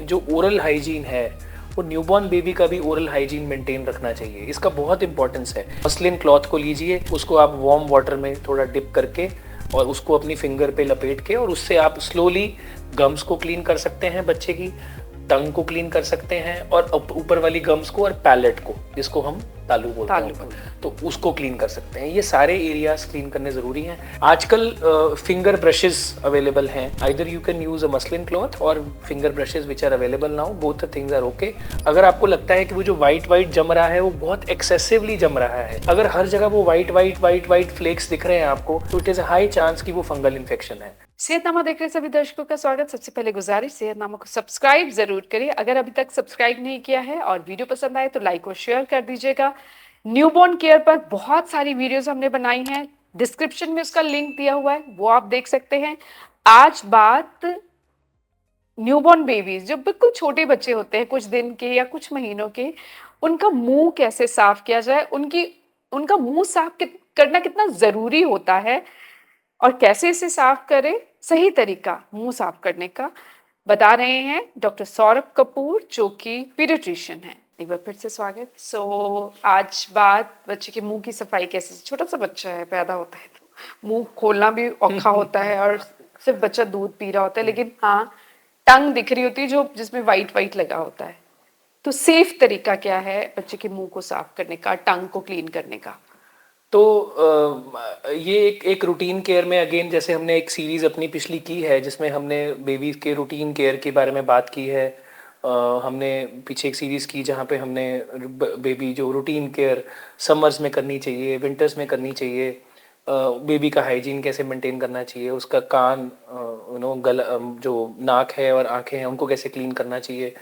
जो oral hygiene है वो न्यूबॉर्न बेबी का भी ओरल हाइजीन मेंटेन रखना चाहिए। इसका बहुत इंपॉर्टेंस है। मसलिन क्लॉथ को लीजिए, उसको आप वार्म वाटर में थोड़ा डिप करके और उसको अपनी फिंगर पे लपेट के और उससे आप स्लोली गम्स को क्लीन कर सकते हैं, बच्चे की टंग को क्लीन कर सकते हैं और ऊपर वाली गम्स को और पैलेट को, जिसको हम तालू बोलते हैं, तो उसको क्लीन कर सकते हैं। ये सारे एरियाज क्लीन करने जरूरी हैं। आजकल फिंगर ब्रशेस अवेलेबल हैं। Either you can use a muslin cloth और finger brushes which are available now, both the things are okay. अगर आपको लगता है कि वो जो व्हाइट जम रहा है वो बहुत एक्सेसिवली जम रहा है, अगर हर जगह वो व्हाइट फ्लेक्स दिख रहे हैं आपको, तो it is a high chance कि वो फंगल इन्फेक्शन है। सेहतनामा देख रहे सभी दर्शकों का स्वागत। सबसे पहले गुजारिश, सेहतनामा को सब्सक्राइब जरूर करिए अगर अभी तक सब्सक्राइब नहीं किया है, और वीडियो पसंद आए तो लाइक और शेयर कर दीजिएगा। न्यूबॉर्न केयर पर बहुत सारी वीडियोस हमने बनाई हैं, डिस्क्रिप्शन में उसका लिंक दिया हुआ है, वो आप देख सकते हैं। आज बात न्यूबॉर्न बेबीज, जो बिल्कुल छोटे बच्चे होते हैं, कुछ दिन के या कुछ महीनों के, उनका मुंह कैसे साफ किया जाए, उनका मुंह साफ करना कितना जरूरी होता है, और कैसे इसे साफ करें, सही तरीका मुंह साफ करने का बता रहे हैं डॉक्टर सौरभ कपूर, जो कि पीडियाट्रिशियन है। एक बार फिर से स्वागत। आज बात बच्चे के मुंह की सफाई कैसे। छोटा सा बच्चा है, पैदा होता है तो मुंह खोलना भी औखा होता है, और सिर्फ बच्चा दूध पी रहा होता है, लेकिन हाँ टंग दिख रही होती है जो जिसमें व्हाइट लगा होता है। तो सेफ तरीका क्या है बच्चे के मुंह को साफ करने का, टंग को क्लीन करने का? तो ये एक रूटीन केयर में, अगेन जैसे हमने एक सीरीज अपनी पिछली की है जिसमें हमने बेबी के रूटीन केयर के बारे में बात की है। हमने पीछे एक सीरीज की जहाँ पे हमने बेबी जो रूटीन केयर समर्स में करनी चाहिए, विंटर्स में करनी चाहिए, बेबी का हाइजीन कैसे मेंटेन करना चाहिए, उसका कान, गला, जो नाक है और आंखें हैं उनको कैसे क्लीन करना चाहिए।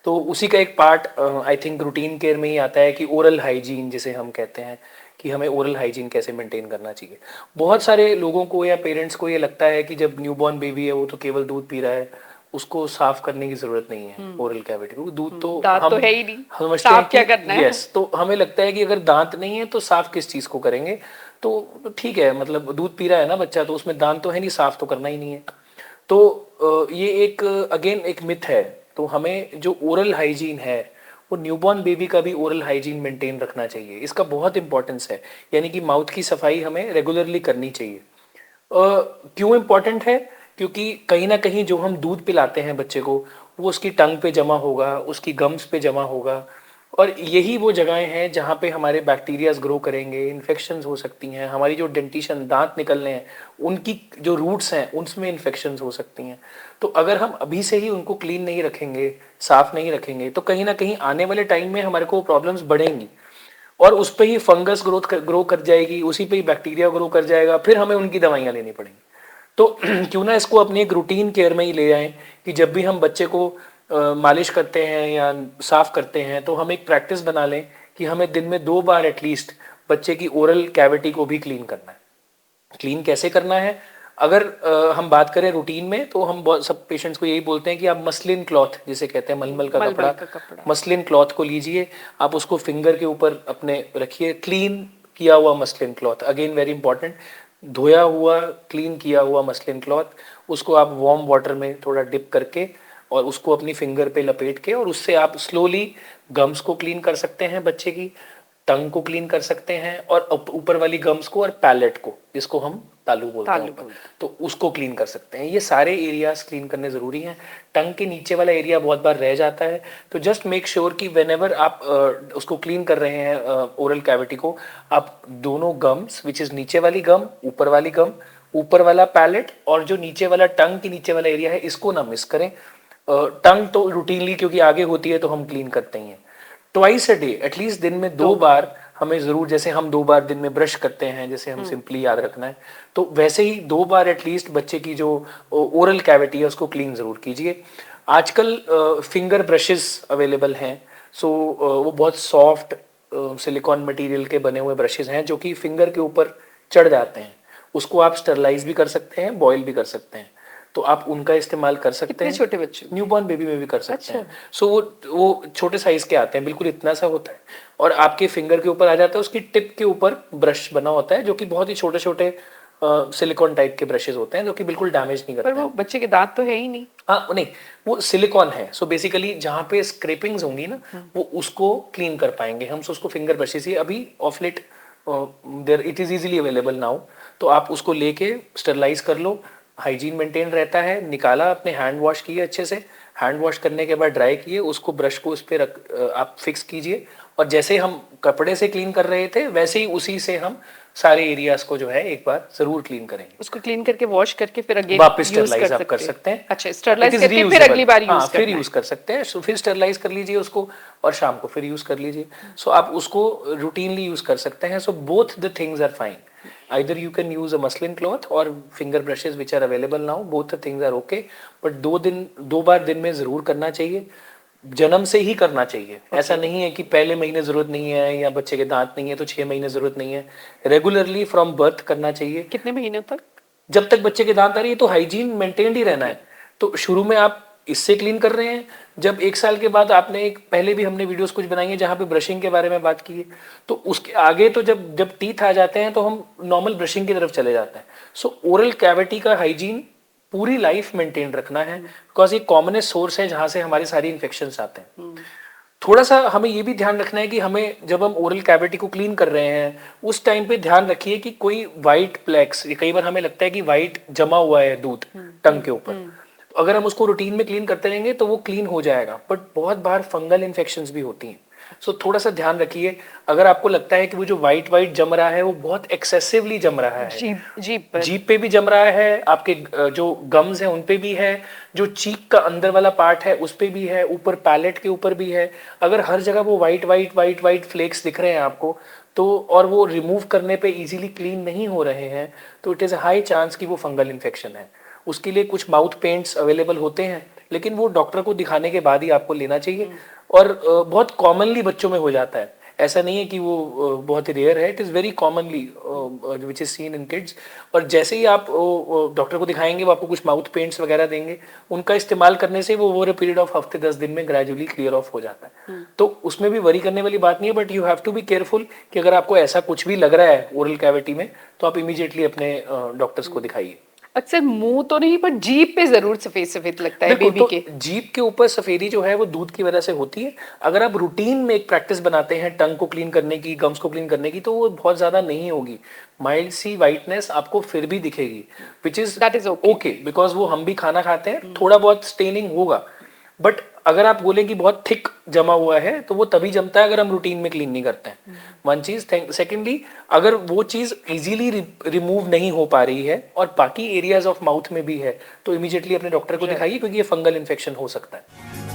तो उसी का एक part I think routine care में ही आता है कि ओरल हाइजीन जिसे हम कहते हैं, कि हमें ओरल हाइजीन कैसे मेंटेन करना चाहिए। बहुत सारे लोगों को या पेरेंट्स को ये लगता है कि जब न्यूबॉर्न बेबी है वो तो केवल दूध पी रहा है, उसको साफ करने की जरूरत नहीं है ओरल कैविटी को। दूध तो हम तो है ही नहीं, समझते हैं कि यस, तो हमें लगता है कि अगर दांत नहीं है तो साफ किस चीज को करेंगे। तो ठीक है, मतलब दूध पी रहा है ना बच्चा, तो उसमें दांत तो है नहीं, साफ तो करना ही नहीं है। तो ये एक अगेन एक मिथ है। तो हमें जो ओरल हाइजीन है वो न्यूबॉर्न बेबी का भी ओरल हाइजीन मेंटेन रखना चाहिए। इसका बहुत इंपॉर्टेंस है, यानी कि माउथ की सफाई हमें रेगुलरली करनी चाहिए। क्यों इम्पोर्टेंट है? क्योंकि कहीं ना कहीं जो हम दूध पिलाते हैं बच्चे को, वो उसकी टंग पे जमा होगा, उसकी गम्स पे जमा होगा, और यही वो जगहें हैं जहाँ पे हमारे बैक्टीरियाज ग्रो करेंगे, इन्फेक्शंस हो सकती हैं। हमारी जो डेंटिशन, दांत निकलने हैं, उनकी जो रूट्स हैं उनमें इन्फेक्शंस हो सकती हैं। तो अगर हम अभी से ही उनको क्लीन नहीं रखेंगे, साफ नहीं रखेंगे, तो कहीं ना कहीं आने वाले टाइम में हमारे को प्रॉब्लम्स बढ़ेंगी, और उस पर ही फंगस ग्रो कर जाएगी, उसी पे ही बैक्टीरिया ग्रो कर जाएगा, फिर हमें उनकी दवाइयाँ लेनी पड़ेंगी। तो क्यों ना इसको अपनी एक रूटीन केयर में ही ले आएं कि जब भी हम बच्चे को मालिश करते हैं या साफ करते हैं तो हम एक प्रैक्टिस बना लें कि हमें दिन में 2 बार एटलीस्ट बच्चे की ओरल कैविटी को भी क्लीन करना है। क्लीन कैसे करना है? अगर हम बात करें रूटीन में, तो हम सब पेशेंट्स को यही बोलते हैं कि आप मसलिन क्लॉथ जिसे कहते हैं, मलमल का कपड़ा, मसलिन क्लॉथ को लीजिए, आप उसको फिंगर के ऊपर अपने रखिए, क्लीन किया हुआ muslin cloth, again very important, धोया हुआ क्लीन किया हुआ मसलिन क्लॉथ, उसको आप वार्म वाटर में थोड़ा डिप करके और उसको अपनी फिंगर पे लपेट के और उससे आप स्लोली गम्स को क्लीन कर सकते हैं, बच्चे की टंग को क्लीन कर सकते हैं, और ऊपर वाली गम्स को और पैलेट को, जिसको हम तालू बोलते हैं, तो उसको क्लीन कर सकते हैं। ये सारे एरियाज क्लीन करने जरूरी हैं। टंग के नीचे वाला एरिया बहुत बार रह जाता है, तो जस्ट मेक श्योर कि व्हेनेवर आप उसको क्लीन कर रहे हैं ओरल कैविटी को, आप दोनों गम्स, विच इज नीचे वाली गम, ऊपर वाली गम, ऊपर वाला पैलेट और जो नीचे वाला टंग के नीचे वाला एरिया है, इसको ना मिस करें। टंग तो रूटीनली क्योंकि आगे होती है तो हम क्लीन करते ही हैं। ट्वाइस अ डे, एटलीस्ट दिन में 2 बार हमें जरूर, जैसे हम 2 बार दिन में ब्रश करते हैं, जैसे हम सिंपली याद रखना है, तो वैसे ही 2 बार एटलीस्ट बच्चे की जो ओरल कैविटी है उसको क्लीन जरूर कीजिए। आजकल फिंगर ब्रशेस अवेलेबल हैं। सो वो बहुत सॉफ्ट सिलिकॉन मटेरियल के बने हुए ब्रशेस हैं जो कि फिंगर के ऊपर चढ़ जाते हैं। उसको आप स्टरलाइज भी कर सकते हैं, बॉयल भी कर सकते हैं, तो आप उनका इस्तेमाल कर सकते हैं। छोटे बच्चे, न्यूबॉर्न बेबी में भी कर सकते हैं। सो वो छोटे साइज के आते हैं, बिल्कुल इतना सा होता है, और आपके फिंगर के ऊपर आ जाता है। उसकी टिप के ऊपर ब्रश बना होता है जो कि बहुत ही छोटे छोटे सिलिकॉन टाइप के ब्रशेस होते हैं जो कि बिल्कुल डैमेज नहीं पर करते वो हैं। बच्चे के दांत तो है ही नहीं। हाँ नहीं, वो सिलिकॉन है, सो बेसिकली जहाँ पे स्क्रैपिंग्स होंगी ना वो उसको क्लीन कर पाएंगे हम। सो उसको फिंगर ब्रशेस ही अभी of late there it is easily available now, तो आप उसको लेके स्टरलाइज कर लो, हाइजीन मेंटेन रहता है। निकाला, अपने हैंड वॉश किए अच्छे से, हैंड वॉश करने के बाद ड्राई किए उसको, ब्रश को उस पर आप फिक्स कीजिए, और जैसे हम कपड़े से क्लीन कर रहे थे वैसे ही उसी से हम सारे एरियाज को जो है एक बार जरूर क्लीन करेंगे। उसको क्लीन करके वॉश करके फिर अगेन वापस यूज स्टरलाइज आप कर सकते हैं। सकते हैं। अच्छा, इट स्टरलाइज इज करके फिर रीयूजेबल, अगली बार हाँ यूज फिर करना यूज है। कर सकते हैं। सो फिर स्टरलाइज कर लीजिए उसको और शाम को फिर यूज कर लीजिए। सो आप उसको रूटीनली यूज कर सकते हैं। So both the things are fine, either you can use a muslin cloth or finger brushes which are available now, both the things are okay, but 2 बार दिन में जरूर करना चाहिए, जन्म से ही करना चाहिए। ऐसा नहीं है कि पहले महीने जरूरत नहीं है या बच्चे के दांत नहीं है तो 6 महीने जरूरत नहीं है, रेगुलरली फ्रॉम बर्थ करना चाहिए। कितने महीनों तक? जब तक बच्चे के दांत आ रही है तो हाइजीन मेंटेन ही रहना है। तो शुरू में आप इससे क्लीन कर रहे हैं, जब 1 साल के बाद आपने एक, पहले भी हमने वीडियोस कुछ बनाई है जहाँ पे ब्रशिंग के बारे में बात की है, तो उसके आगे तो जब जब टीथ आ जाते हैं तो हम नॉर्मल ब्रशिंग की तरफ चले जाते हैं। सो ओरल कैविटी का हाइजीन पूरी लाइफ मेंटेन रखना है, बिकॉज ये कॉमनेस्ट सोर्स है जहाँ से हमारी सारी इन्फेक्शन आते हैं। थोड़ा सा हमें ये भी ध्यान रखना है कि हमें जब हम ओरल कैविटी को क्लीन कर रहे हैं उस टाइम पे ध्यान रखिए कि कोई वाइट प्लेक्स, कई बार हमें लगता है कि वाइट जमा हुआ है दूध टंग के ऊपर, तो अगर हम उसको रूटीन में क्लीन करते रहेंगे तो वो क्लीन हो जाएगा, बट बहुत बार फंगल इन्फेक्शंस भी होती हैं। सो थोड़ा सा ध्यान रखिए। अगर आपको लगता है कि वो जो वाइट वाइट जम रहा है वो बहुत एक्सेसिवली जम रहा है, जीप जीप पर जीप पे भी जम रहा है, आपके जो गम्स हैं उन पे भी है, जो चीक का अंदर वाला पार्ट है उस पे भी है, ऊपर पैलेट के ऊपर भी है, अगर हर जगह वो white white white white flex दिख रहे हैं आपको तो, और वो रिमूव करने पे इजीली क्लीन नहीं हो रहे हैं, तो it is a high chance कि वो फंगल इन्फेक्शन है। उसके लिए कुछ माउथ पेंट्स अवेलेबल होते हैं, लेकिन वो डॉक्टर को दिखाने के बाद ही आपको लेना चाहिए। और बहुत कॉमनली बच्चों में हो जाता है, ऐसा नहीं है कि वो बहुत ही रेयर है, it is very commonly which is seen in kids. और जैसे ही आप डॉक्टर को दिखाएंगे वो आपको कुछ माउथ पेंट्स वगैरह देंगे, उनका इस्तेमाल करने से वो ओवर अ पीरियड ऑफ हफ्ते 10 दिन में ग्रेजुअली क्लियर ऑफ हो जाता है। तो उसमें भी वरी करने वाली बात नहीं है, but you have to be careful कि अगर आपको ऐसा कुछ भी लग रहा है ओरल कैविटी में तो आप इमीडिएटली अपने डॉक्टर्स को दिखाइए। अक्सर मुंह तो नहीं पर जीभ पे जरूर सफेद सफेद लगता है बिल्कुल, बेबी तो के। जीभ के ऊपर सफेदी जो है वो दूध की वजह से होती है। अगर आप रूटीन में एक प्रैक्टिस बनाते हैं टंग को क्लीन करने की, गम्स को क्लीन करने की, तो वो बहुत ज्यादा नहीं होगी, माइल्ड सी वाइटनेस आपको फिर भी दिखेगी, which is That is okay. Okay, because वो हम भी खाना खाते हैं, थोड़ा बहुत स्टेनिंग होगा। बट अगर आप बोले कि बहुत थिक जमा हुआ है तो वो तभी जमता है अगर हम रूटीन में क्लीन नहीं करते हैं, वन चीज। सेकेंडली, अगर वो चीज इजीली रिमूव नहीं हो पा रही है और बाकी एरियाज ऑफ माउथ में भी है तो इमीडिएटली अपने डॉक्टर को दिखाइए, क्योंकि ये फंगल इन्फेक्शन हो सकता है।